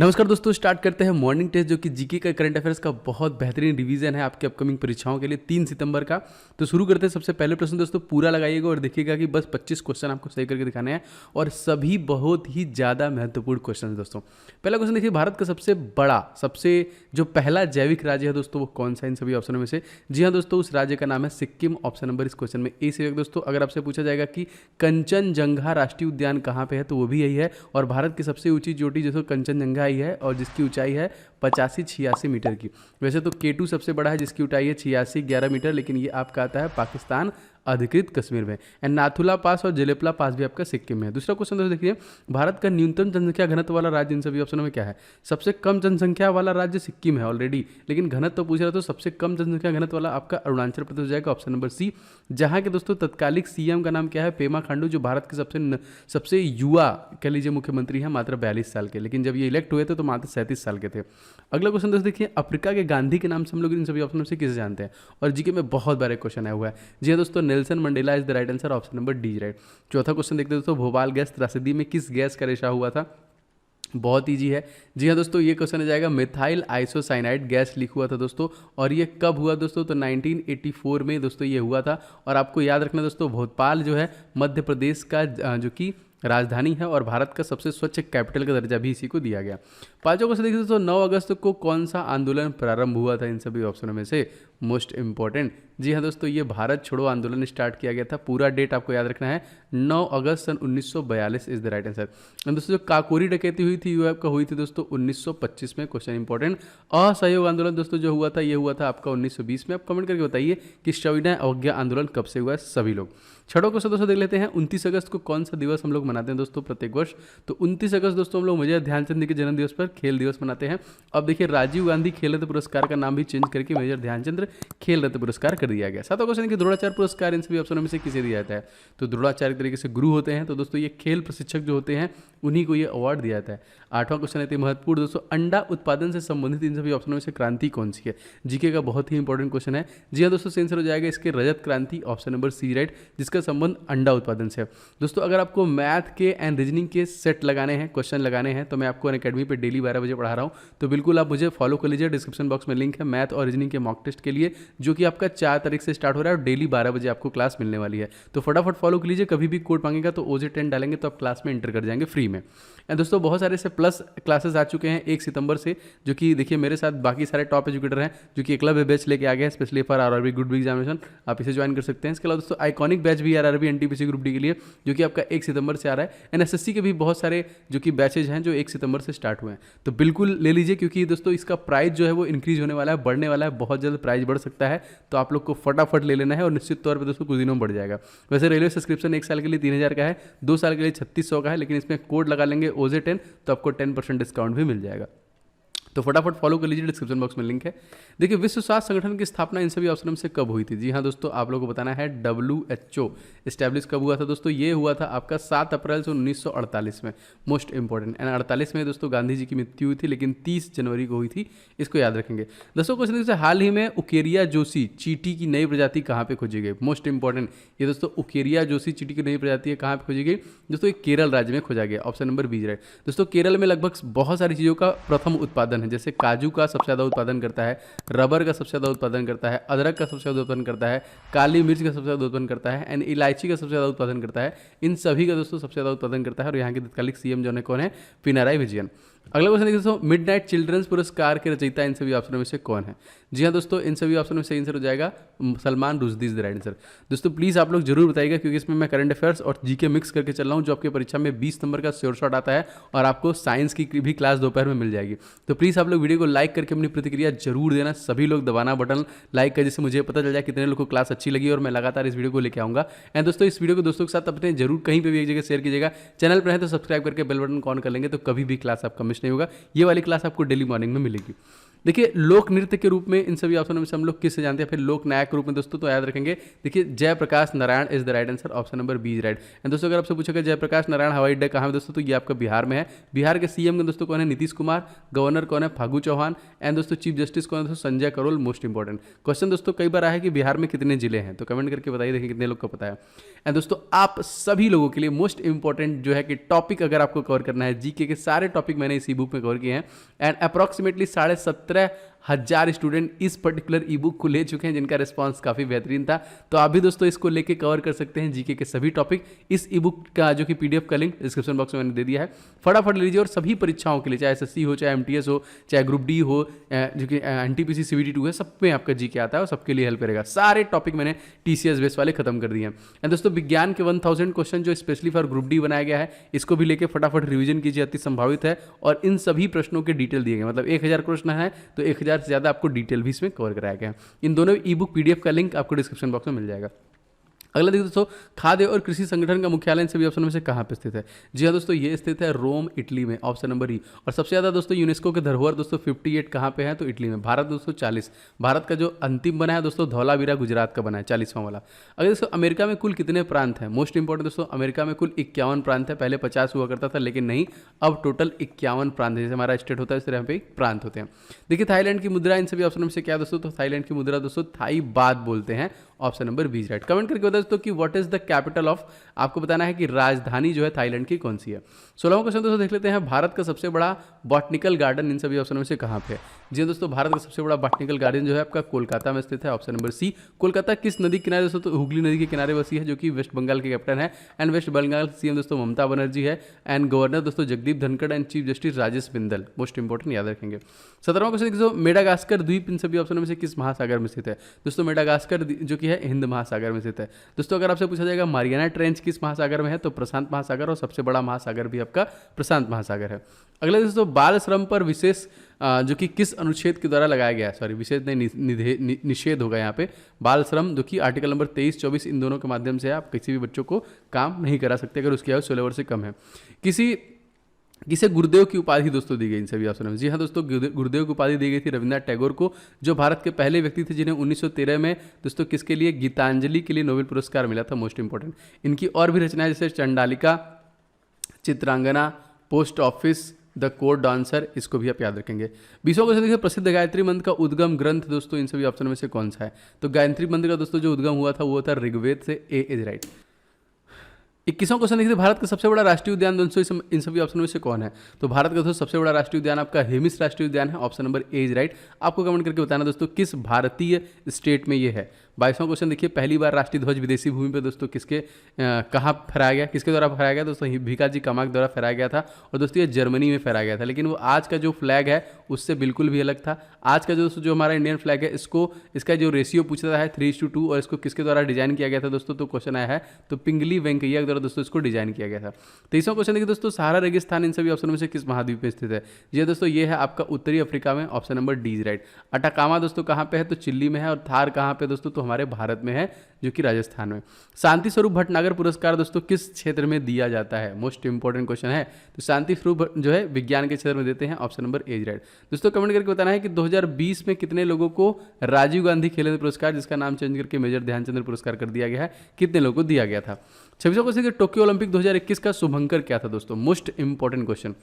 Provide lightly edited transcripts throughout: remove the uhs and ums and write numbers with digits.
नमस्कार दोस्तों, स्टार्ट करते हैं मॉर्निंग टेस्ट जो कि जीके का करंट अफेयर्स का बहुत बेहतरीन रिवीजन है आपके अपकमिंग परीक्षाओं के लिए 3 सितंबर का। तो शुरू करते हैं। सबसे पहले प्रश्न दोस्तों पूरा लगाइएगा और देखिएगा कि बस 25 क्वेश्चन आपको सही करके दिखाने हैं और सभी बहुत ही ज़्यादा महत्वपूर्ण क्वेश्चन है दोस्तों। पहला क्वेश्चन देखिए, भारत का सबसे बड़ा सबसे जो पहला जैविक राज्य है दोस्तों वो कौन सा इन सभी ऑप्शनों में से? जी हाँ दोस्तों, उस राज्य का नाम है सिक्किम। ऑप्शन नंबर इस क्वेश्चन में ए से दोस्तों। अगर आपसे पूछा जाएगा कि कंचनजंगा राष्ट्रीय उद्यान कहाँ पे है तो वो भी यही है। और भारत की सबसे ऊंची चोटी जो कंचनजंगा ही है और जिसकी ऊंचाई है 85-86 मीटर की। वैसे तो K2 सबसे बड़ा है जिसकी ऊंचाई है 86-11 मीटर, लेकिन ये आपका आता है पाकिस्तान अधिकृत कश्मीर में। एंड नाथुला पास और जेलेपला पास भी आपका सिक्किम में है। दूसरा क्वेश्चन दोस्तों देखिए, भारत का न्यूनतम जनसंख्या घनत्व वाला राज्य इन सभी ऑप्शनों में क्या है? सबसे कम जनसंख्या वाला राज्य सिक्किम है ऑलरेडी, लेकिन घनत्व तो पूछ रहा तो सबसे कम जनसंख्या घनत्व वाला आपका अरुणाचल प्रदेश हो जाएगा। Option number C. जहाँ के दोस्तों तत्कालिक सीएम का नाम क्या है? पेमा खांडू, जो भारत के सबसे युवा कह लीजिए मुख्यमंत्री हैं, मात्र 42 साल के, लेकिन जब ये इलेक्ट हुए थे तो मात्र 37 साल के थे। अगला क्वेश्चन दोस्तों देखिए, अफ्रीका के गांधी के नाम से हम लोग इन सभी ऑप्शन से किसे जानते हैं? और जीके में बहुत बार क्वेश्चन आया हुआ है। जी हाँ दोस्तों, Nelson Mandela is the right answer. Option number D right. चौथा क्वेश्चन देखते दोस्तों, भोपाल गैस त्रासदी में किस गैस का रेशा हुआ था? बहुत ईजी है। जी हाँ दोस्तों, ये क्वेश्चन आ जाएगा मिथाइल आइसोसाइनाइड गैस लीक हुआ था दोस्तों। और ये कब हुआ दोस्तों? तो 1984 में दोस्तों ये हुआ था। और आपको याद रखना दोस्तों, भोपाल जो है मध्य प्रदेश का जो कि राजधानी है और भारत का सबसे स्वच्छ कैपिटल का दर्जा भी इसी को दिया गया। पांचों क्वेश्चन देखिए दोस्तों, 9 अगस्त को कौन सा आंदोलन प्रारंभ हुआ था इन सभी ऑप्शनों में से? मोस्ट इंपॉर्टेंट, जी हाँ दोस्तों, ये भारत छोड़ो आंदोलन स्टार्ट किया गया था। पूरा डेट आपको याद रखना है, 9 अगस्त सन 1942 इज द राइट आंसर। दोस्तों जो काकोरी डकैती हुई थी वो आपका हुई थी दोस्तों 1925 में। Question important. असहयोग आंदोलन दोस्तों जो हुआ था ये हुआ था आपका 1920 में। आप कमेंट करके बताइए कि सविनय अवज्ञा आंदोलन कब से हुआ है सभी लोग। छठों क्वेश्चन दोस्तों देख लेते हैं, 29 अगस्त को कौन सा दिवस हम लोग मनाते हैं दोस्तों प्रत्येक वर्ष? तो 29 अगस्त दोस्तों हम लोग मेजर ध्यानचंद के जन्म दिवस पर खेल दिवस मनाते हैं। अब देखिए, राजीव गांधी खेल रत्न पुरस्कार का नाम भी चेंज करके मेजर ध्यानचंद खेल रत्न पुरस्कार कर दिया गया। सातवां क्वेश्चन कि द्रोणाचार्य पुरस्कार इन सभी ऑप्शनों में से किसे दिया जाता है? तो द्रोणाचार्य तरीके से गुरु होते हैं तो दोस्तों ये खेल प्रशिक्षक जो होते हैं उन्हीं को ये अवार्ड दिया जाता है। आठवां क्वेश्चन है महत्वपूर्ण दोस्तों, अंडा उत्पादन से संबंधित इन सभी ऑप्शनों में से क्रांति कौन सी है? जीके का बहुत ही इंपॉर्टेंट क्वेश्चन है। जी हाँ दोस्तों, आंसर हो जाएगा इसके रजत क्रांति। ऑप्शन नंबर सी राइट, जिसका संबंध अंडा उत्पादन से है। दोस्तों अगर आपको मैथ के एंड रीजनिंग के सेट लगाने हैं, क्वेश्चन लगाने हैं, तो मैं आपको अनअकैडमी पे डेली 12 बजे पढ़ा रहा हूँ, तो बिल्कुल आप मुझे फॉलो कर लीजिए। डिस्क्रिप्शन बॉक्स में लिंक है मैथ और रीजनिंग के मॉक टेस्ट के लिए, जो कि आपका 4 तारीख से स्टार्ट हो रहा है और डेली 12 बजे आपको क्लास मिलने वाली है। तो फटाफट फॉलो कर लीजिए। कभी भी कोड मांगेगा तो OJ10 डालेंगे तो आप क्लास में एंटर कर जाएंगे फ्री में। एंड दोस्तों बहुत सारे से प्लस क्लासेस आ चुके हैं 1 सितंबर से, जो कि देखिए मेरे साथ बाकी सारे टॉप एजुकेटर हैं जो कि एकलव्य बैच लेके आ गए हैं specially for RRB group D examination. आप इसे ज्वाइन कर सकते हैं। इसके अलावा दोस्तों आइकॉनिक बैच भी आरआरबी एनटीपीसी ग्रुप डी के लिए, जो कि आपका 1 सितंबर से आ रहा है। एंड एसएससी के भी बहुत सारे जो कि बैचेज हैं जो 1 सितंबर से स्टार्ट हुए हैं, तो बिल्कुल ले लीजिए, क्योंकि दोस्तों इसका प्राइस जो है वो इंक्रीज होने वाला है, बढ़ने वाला है, बहुत जल्द प्राइस बढ़ सकता है। तो आप लोग को फटाफट ले लेना है और निश्चित तौर पर दोस्तों कुछ दिनों में बढ़ जाएगा। वैसे रेलवे सब्सक्रिप्शन 1 साल के लिए 3000 का है, 2 साल के लिए 3600 का है, लेकिन इसमें कोड लगा लेंगे OJ10 तो आपको 10% डिस्काउंट भी मिल जाएगा। तो फटाफट फॉलो कर लीजिए, डिस्क्रिप्शन बॉक्स में लिंक है। देखिए, विश्व स्वास्थ्य संगठन की स्थापना इन सभी ऑप्शनों में से कब हुई थी? जी हाँ दोस्तों, आप लोगों को बताना है WHO इस्टेब्लिश कब हुआ था दोस्तों? ये हुआ था आपका 7 अप्रैल से 1948 में। Most important. एंड 48 में दोस्तों गांधी जी की मृत्यु हुई थी, लेकिन 30 जनवरी को हुई थी, इसको याद रखेंगे। दोस्तों क्वेश्चन से हाल ही में उकेरिया जोशी चींटी की नई प्रजाति कहाँ पे खोजी गई? Most important. ये दोस्तों उकेरिया जोशी चींटी की नई प्रजाति कहाँ पे खोजी गई? दोस्तों ये केरल राज्य में खोजा गया। Option number B right. दोस्तों केरल में लगभग बहुत सारी चीज़ों का प्रथम उत्पादन है, जैसे काजू का सबसे ज़्यादा उत्पादन करता है, रबर का सबसे ज़्यादा उत्पादन करता है, अदरक का सबसे ज़्यादा उत्पादन करता है, काली मिर्च का सबसे ज़्यादा उत्पादन करता है, एंड इलायची का सबसे ज़्यादा उत्पादन करता है। इन सभी का दोस्तों सबसे ज़्यादा उत्पादन करता है। और यहाँ के तत्कालिक सीएम जो है कौन है? पिनाराई विजयन। अगला क्वेश्चन देखिए दोस्तों, मिडनाइट चिल्ड्रंस पुरस्कार के रचयिता इन सभी ऑप्शनों में से कौन है? जी हाँ दोस्तों, इन सभी ऑप्शनों में से आंसर हो जाएगा Salman Rushdie is the right answer. दोस्तों प्लीज़ आप लोग जरूर बताइएगा, क्योंकि इसमें मैं करंट अफेयर्स और जीके मिक्स करके चल रहा हूँ, जो आपकी परीक्षा में 20 नंबर का श्योर शॉट आता है और आपको साइंस की भी क्लास दोपहर में मिल जाएगी। तो प्लीज़ आप लोग वीडियो को लाइक करके अपनी प्रतिक्रिया जरूर देना। सभी लोग दबाना बटन लाइक का, जिससे मुझे पता चल जाए कितने लोग को क्लास अच्छी लगी और मैं लगातार इस वीडियो को लेकर आऊँगा। एंड दोस्तों इस वीडियो को दोस्तों के साथ अपने जरूर कहीं पर भी एक जगह शेयर कीजिएगा। चैनल पर है तो सब्सक्राइब करके बेल बटन ऑन कर लेंगे, तो कभी भी क्लास आपका मिस नहीं होगा। ये वाली क्लास आपको डेली मॉर्निंग में मिलेगी। देखिए लोक नृत्य के रूप में इन सभी ऑप्शनों में से हम लोग किससे जानते हैं, फिर लोक नायक के रूप में दोस्तों तो याद रखेंगे, देखिए Jayaprakash Narayan is the right answer, option number B is right. And दोस्तों अगर आपसे पूछेगा जयप्रकाश नारायण हवाई अड्डा कहाँ है दोस्तों, तो ये आपका बिहार में है। बिहार के सीएम दोस्तों कौन है, नीतीश कुमार। गवर्नर कौन है, फागू चौहान। एंड दोस्तों चीफ जस्टिस कौन है दोस्तों, Sanjay Karol. Most important question दोस्तों कई बार आया है कि बिहार में कितने जिले हैं, तो कमेंट करके बताइए, देखिए कितने लोग को पता है। एंड दोस्तों आप सभी लोगों के लिए मोस्ट इंपॉर्टेंट जो है कि टॉपिक अगर आपको कवर करना है, जीके के सारे टॉपिक मैंने इस ई बुक में कवर किए हैं। एंड अप्रॉक्सीमेटली 17,500 स्टूडेंट इस पर्टिकुलर ई बुक को ले चुके हैं, जिनका रिस्पांस काफी बेहतरीन था। तो आप भी दोस्तों इसको लेके कवर कर सकते हैं जीके के सभी टॉपिक। इस ई बुक का जो कि पीडीएफ का लिंक डिस्क्रिप्शन बॉक्स में मैंने दे दिया है, फटाफट ले लीजिए। और सभी परीक्षाओं के लिए, चाहे एसएससी हो, चाहे एमटीएस हो, चाहे ग्रुप डी हो, जो कि एनटीपीसी सीबीटी 2 है, सब में आपका जीके आता है और सबके लिए हेल्प करेगा। सारे टॉपिक मैंने टीसीएस बेस वाले खत्म कर दिए हैं। एंड दोस्तों विज्ञान के 1000 क्वेश्चन जो स्पेशली फॉर ग्रुप डी बनाया गया है, इसको भी लेके फटाफट रिवीजन कीजिए, अति संभावित है। और इन सभी प्रश्नों के डिटेल दिए गए, मतलब 1000 प्रश्न है तो 1000 से ज्यादा आपको डिटेल भी इसमें कवर कराया गया है। इन दोनों ई बुक पीडीएफ का लिंक आपको डिस्क्रिप्शन बॉक्स में मिल जाएगा। अगला देखिए दोस्तों, खाद्य और कृषि संगठन का मुख्यालय इन सभी ऑप्शन में से कहाँ पे स्थित है। जी हाँ दोस्तों, ये स्थित है रोम, इटली में, ऑप्शन नंबर ई। और सबसे ज़्यादा दोस्तों यूनेस्को के धरोहर दोस्तों 58 कहाँ पे है, तो इटली में। भारत दोस्तों 40। भारत का जो अंतिम बना है दोस्तों धौलावीरा गुजरात का बना है, 40वां वाला। अगर दोस्तों अमेरिका में कुल कितने प्रांत हैं, मोस्ट इंपॉर्टेंट दोस्तों, अमेरिका में कुल 51 प्रांत है। पहले 50 हुआ करता था, लेकिन नहीं, अब टोटल 51 प्रांत है। जैसे हमारा स्टेट होता है इस तरह यहाँ पे प्रांत होते हैं। देखिए थाईलैंड की मुद्रा इन सभी ऑप्शन में से क्या दोस्तों, तो थाईलैंड की मुद्रा दोस्तों थाई बात बोलते हैं, option number B right. Comment करके बता दोस्तों कि what is the capital of, आपको बताना है कि राजधानी जो है थाईलैंड की कौन सी है। 16वां क्वेश्चन दोस्तों देख लेते हैं, भारत का सबसे बड़ा बॉटनिकल गार्डन इन सभी ऑप्शनों में से कहाँ पे है। जी दोस्तों, भारत का सबसे बड़ा बॉटनिकल गार्डन जो है आपका कोलकाता में स्थित है, ऑप्शन नंबर सी। कोलकाता किस नदी के किनारे दोस्तों, तो हुगली नदी के किनारे बसी है, जो कि वेस्ट बंगाल के कैप्टन है। एंड वेस्ट बंगाल सीएम दोस्तों ममता बनर्जी है। एंड गवर्नर दोस्तों Jagdeep Dhankhar. And chief justice Rajesh Bindal. Most important याद रखेंगे। 17वां क्वेश्चन देखिए, मेडागास्कर द्वीप इन सभी ऑप्शनों में से किस महासागर में स्थित है। दोस्तों मेडागास्कर जो कि है हिंद महासागर में स्थित है। दोस्तों अगर आपसे पूछा जाएगा मारियाना ट्रेंच किस महासागर में है, तो प्रशांत महासागर। और सबसे बड़ा महासागर भी आपका प्रशांत महासागर है। अगला दोस्तों, बाल श्रम पर विशेष जो कि किस अनुच्छेद के द्वारा लगाया गया है, सॉरी विशेष नहीं, निषेध होगा यहाँ पे। बाल श्रम जो कि आर्टिकल नंबर 23, 24 इन दोनों के माध्यम से आप किसी भी बच्चों को काम नहीं करा सकते अगर उसकी आयु 16 वर्ष से कम है। किसे गुरुदेव की उपाधि दोस्तों दी गई इन सभी ऑप्शनों में। जी हाँ दोस्तों, गुरुदेव की उपाधि दी गई थी रविन्द्रनाथ टैगोर को, जो भारत के पहले व्यक्ति थे जिन्हें 1913 में दोस्तों किसके लिए, गीतांजलि के लिए नोबेल पुरस्कार मिला था। मोस्ट इंपॉर्टेंट इनकी और भी रचनाएं जैसे Chandalika, Chitrangana, post office, the court dancer, इसको भी आप याद रखेंगे। 20वां क्वेश्चन देखिए, प्रसिद्ध गायत्री मंत्र का उद्गम ग्रंथ दोस्तों इन सभी ऑप्शन में से कौन सा है। तो गायत्री मंत्र का दोस्तों जो उद्गम हुआ था वो था ऋग्वेद से, ए इज राइट। 21वां क्वेश्चन देखिए, भारत का सबसे बड़ा राष्ट्रीय उद्यान दोस्तों इन सभी ऑप्शन में से कौन है। तो भारत का दोस्तों सबसे बड़ा राष्ट्रीय उद्यान आपका हेमिस राष्ट्रीय उद्यान है, option number A is right. आपको कमेंट करके बताना दोस्तों किस भारतीय स्टेट में ये है। 22वां क्वेश्चन देखिए, पहली बार राष्ट्रीय ध्वज विदेशी भूमि पर दोस्तों कहाँ फहराया गया, किसके द्वारा फहराया गया, दोस्तों भिकाजी कामाक द्वारा फहराया गया था। और दोस्तों ये जर्मनी में फहराया गया था, लेकिन वो आज का जो फ्लैग है उससे बिल्कुल भी अलग था। आज का जो हमारा इंडियन फ्लैग है, इसका जो रेशियो पूछता है 3:2, और इसको किसके द्वारा डिजाइन किया गया था दोस्तों, तो क्वेश्चन आया है तो पिंगली वेंकैया द्वारा दोस्तों इसको डिजाइन किया गया था। 23वां क्वेश्चन देखिए दोस्तों, सहारा रेगिस्तान इन सभी ऑप्शन में से किस महाद्वीप में स्थित है। जी दोस्तों, ये है आपका उत्तरी अफ्रीका में, option number D is right. Atacama दोस्तों कहाँ पे है, तो चिल्ली में है। और थार कहाँ पे दोस्तों, तो हमारे भारत में है, जो कि राजस्थान में। शांति स्वरूप भटनागर पुरस्कार दोस्तों किस क्षेत्र में दिया जाता है, मोस्ट इंपॉर्टेंट क्वेश्चन है। तो शांति स्वरूप जो है विज्ञान के क्षेत्र में देते हैं, option number A is right. दोस्तों कमेंट करके बताना है कि 2020 में कितने लोगों को राजीव गांधी खेल रत्न पुरस्कार, जिसका नाम चेंज करके मेजर ध्यानचंद पुरस्कार कर दिया गया है, कितने लोगों को दिया गया था। 26वां क्वेश्चन, टोक्यो ओलंपिक 2021 का शुभंकर क्या था दोस्तों, मोस्ट इंपॉर्टेंट क्वेश्चन।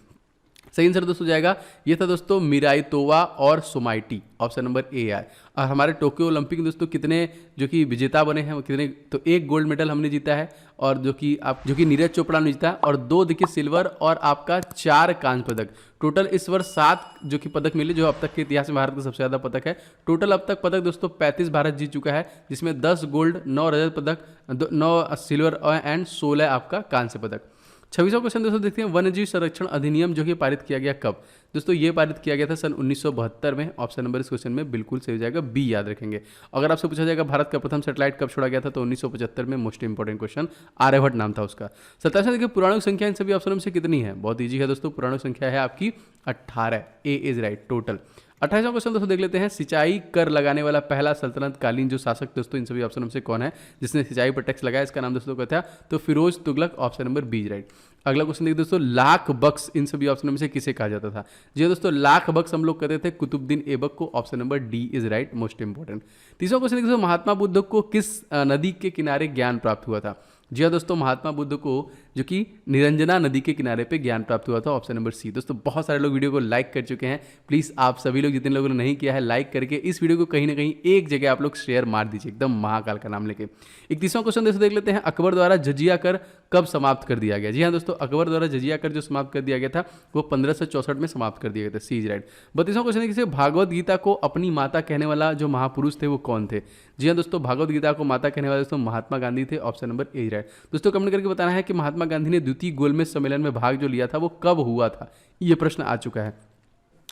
सही आंसर दोस्तों जाएगा, ये था दोस्तों मिराई तोवा और सोमाइटी, ऑप्शन नंबर ए है। और हमारे टोक्यो ओलंपिक में दोस्तों कितने जो कि विजेता बने हैं, कितने, तो 1 गोल्ड मेडल हमने जीता है, और जो कि नीरज चोपड़ा ने जीता है, और 2 देखिए सिल्वर, और आपका 4 कांस्य पदक। टोटल इस वर्ष 7 जो कि पदक मिले, जो अब तक के इतिहास में भारत का सबसे ज़्यादा पदक है। टोटल अब तक पदक दोस्तों 35 भारत जीत चुका है, जिसमें 10 गोल्ड, 9 रजत पदक, 9 सिल्वर एंड 16 आपका कांस्य पदक। 26वां क्वेश्चन दोस्तों देखते हैं, वन्यजीव संरक्षण अधिनियम जो कि पारित किया गया कब। दोस्तों ये पारित किया गया था सन 1972 में, ऑप्शन नंबर इस क्वेश्चन में बिल्कुल सही हो जाएगा, बी याद रखेंगे। अगर आपसे पूछा जाएगा भारत का प्रथम सैटेलाइट कब छोड़ा गया था, तो 1975 में, मोस्ट इंपॉर्टेंट क्वेश्चन, आर्यभट्ट नाम था उसका। 27वां देखिए, पुराणिक संख्या इन सभी ऑप्शनों में से कितनी है, बहुत ईजी है दोस्तों, पुराणिक संख्या है आपकी 18, ए इज राइट टोटल। 28वां क्वेश्चन दोस्तों देख लेते हैं, सिंचाई कर लगाने वाला पहला सल्तनत कालीन जो शासक दोस्तों इन सभी ऑप्शनों में से कौन है, जिसने सिंचाई पर टैक्स लगाया, इसका नाम दोस्तों क्या था, तो Firoz Tughlaq, option number B right. अगला क्वेश्चन देखिए दोस्तों, लाख बक्स इन सभी ऑप्शन में से किसे कहा जाता था? जी हाँ दोस्तों, लाख बक्स हम लोग कहते थे कुतुबुद्दीन ऐबक को। Option number D is right, most important. तीसरा क्वेश्चन देखिए दोस्तों, महात्मा बुद्ध को किस नदी के किनारे ज्ञान प्राप्त हुआ था? जी हाँ दोस्तों, महात्मा बुद्ध को जो कि निरंजना नदी के किनारे पे ज्ञान प्राप्त हुआ था। Option number C. दोस्तों बहुत सारे लोग वीडियो को लाइक कर चुके हैं, प्लीज़ आप सभी लोग जितने लोगों ने नहीं किया है लाइक करके इस वीडियो को कहीं ना कहीं एक जगह आप लोग शेयर मार दीजिए, एकदम महाकाल का नाम लेके। 31वां क्वेश्चन दोस्तों देख लेते हैं, अकबर द्वारा जजिया कर कब समाप्त कर दिया गया? जी हाँ दोस्तों, अकबर द्वारा जजिया कर जो समाप्त कर दिया गया था वो 1564 में समाप्त कर दिया गया था। सी इज राइट। 32वां क्वेश्चन देखिए, भागवत गीता को अपनी माता कहने वाला जो महापुरुष थे वो कौन थे? जी हाँ दोस्तों, भागवत गीता को माता कहने वाले दोस्तों महात्मा गांधी थे। Option number A right. दोस्तों कमेंट करके बताना है कि महात्मा गांधी ने द्वितीय गोलमेज सम्मेलन में भाग जो लिया था वो कब हुआ था, ये प्रश्न आ चुका है।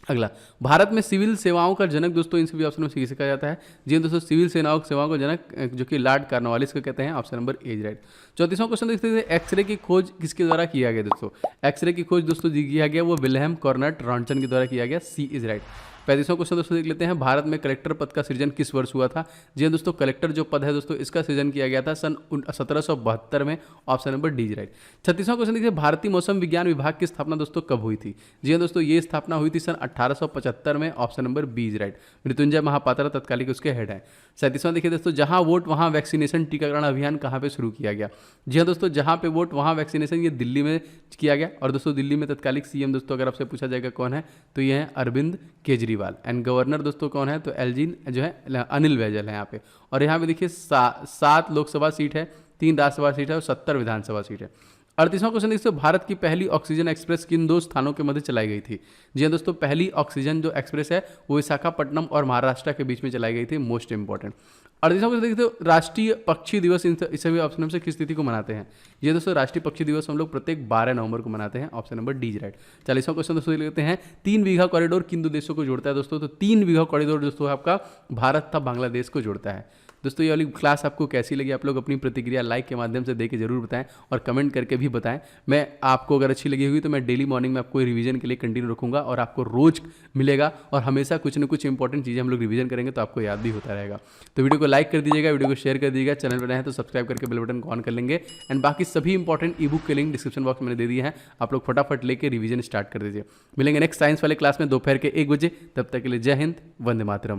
अगला, भारत में सिविल सेवाओं का जनक दोस्तों इन सभी ऑप्शनों से किसे कहा जाता है? जी हाँ दोस्तों, सिविल सेवाओं का जनक जो कि लॉर्ड कॉर्नवालिस को कहते हैं। Option number A right. 34वां क्वेश्चन देखते हैं, एक्सरे की खोज किसके द्वारा किया गया दोस्तों? एक्सरे की खोज दोस्तों किया गया वो विल्हेम कॉर्नट रॉन्टन के द्वारा किया गया। सी इज राइट। 35वां क्वेश्चन दोस्तों देख लेते हैं, भारत में कलेक्टर पद का सृजन किस वर्ष हुआ था? जी हाँ दोस्तों, कलेक्टर जो पद है दोस्तों इसका सृजन किया गया था सन 1772 में। Option number D right. 36वां क्वेश्चन देखिए, भारतीय मौसम विज्ञान विभाग की स्थापना दोस्तों कब हुई थी? जी हाँ दोस्तों, ये स्थापना हुई थी सन 1875 में। Option number B is right. Mrityunjay Mahapatra तत्कालिक उसके हेड है। 37वां देखिए दोस्तों, जहां वोट वहां वैक्सीनेशन टीकाकरण अभियान कहां पे शुरू किया गया? जी हाँ दोस्तों, जहां पे वोट वहां वैक्सीनेशन, ये दिल्ली में किया गया। और दोस्तों दिल्ली में तत्कालिक सीएम दोस्तों अगर आपसे पूछा जाएगा कौन है तो ये है अरविंद केजरीवाल। एंड गवर्नर दोस्तों कौन है तो एलजी जो है अनिल बैजल है यहाँ पे। और यहाँ पे देखिए 7 लोकसभा सीट है, 3 राज्यसभा सीट है और 70 विधानसभा सीट है। 38वां क्वेश्चन देखिए, भारत की पहली ऑक्सीजन एक्सप्रेस किन 2 स्थानों के मध्य चलाई गई थी? जी हाँ दोस्तों, पहली ऑक्सीजन जो एक्सप्रेस है वो विशाखापट्टनम और महाराष्ट्र के बीच में चलाई गई थी। Most important. 38वां क्वेश्चन देखिए, राष्ट्रीय पक्षी दिवस इस सभी ऑप्शन में से किस तिथि को मनाते हैं? ये दोस्तों राष्ट्रीय पक्षी दिवस हम लोग प्रत्येक 12 नवंबर को मनाते हैं। Option number D right. 40वां क्वेश्चन दोस्तों लेते हैं, 3 बीघा कॉरिडोर किन 2 देशों को जोड़ता है दोस्तों? तो 3 बीघा कॉरिडोर दोस्तों आपका भारत तथा बांग्लादेश को जोड़ता है। दोस्तों ये वाली क्लास आपको कैसी लगी? आप लोग अपनी प्रतिक्रिया लाइक के माध्यम से दे के जरूर बताएं और कमेंट करके भी बताएं। मैं आपको अगर अच्छी लगी होगी तो मैं डेली मॉर्निंग में आपको रिवीजन के लिए कंटिन्यू रखूंगा और आपको रोज मिलेगा और हमेशा कुछ न कुछ इंपॉर्टेंट चीज़ें हम लोग रिवीजन करेंगे तो आपको याद भी होता रहेगा। तो वीडियो को लाइक कर दीजिएगा, वीडियो को शेयर कर दीजिएगा, चैनल पर नए हैं तो सब्सक्राइब करके बेल बटन को ऑन कर लेंगे। एंड बाकी सभी इंपॉर्टेंट ई बुक के लिंक डिस्क्रिप्शन बॉक्स में दे दिए हैं, आप लोग फटाफट लेके रिवीजन स्टार्ट कर दीजिए। मिलेंगे नेक्स्ट साइंस वाले क्लास में दोपहर के 1 बजे, तब तक के लिए जय हिंद, वंदे मातरम।